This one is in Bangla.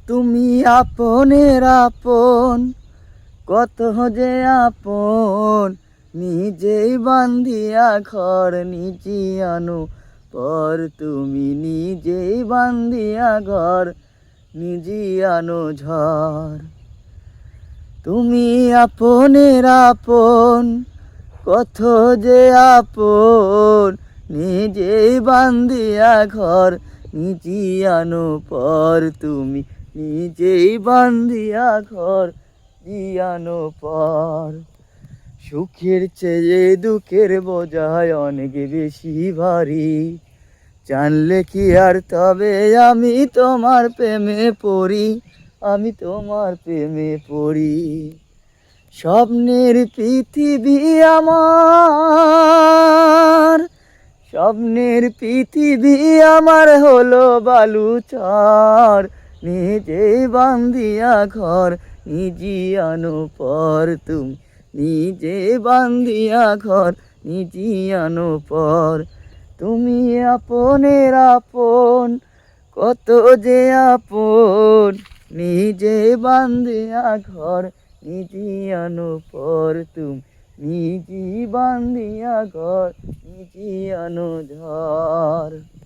তুমি আপনের আপন, কত যে আপন, নিজেই বান্ধিয়া ঘর নিজে আনো পর। তুমি নিজেই বান্ধিয়া ঘর নিজে আনো ঝড়। তুমি আপনের আপন, কত যে আপন, নিজেই বান্ধিয়া ঘর নিজে আনো পর। তুমি নিজেই বান্ধিয়া ঘর দিয়ানো পর। সুখের চেয়ে দুঃখের বোঝায় অনেক বেশি ভারী, জানলে কি আর তবে আমি তোমার প্রেমে পড়ি, আমি তোমার প্রেমে পড়ি। স্বপ্নের পৃথিবী আমার, স্বপ্নের পৃথিবী আমার হলো বালুচর। নিজেই বান্ধিয়া ঘর নিজে আনো পর। তুমি নিজে বান্ধিয়া ঘর নিজে আনো পর। তুমি আপনের আপন, কত যে আপন, নিজে বান্ধিয়া ঘর নিজে আনো পর। তুমি নিজে বান্ধিয়া ঘর নিজে আনো ঝড়।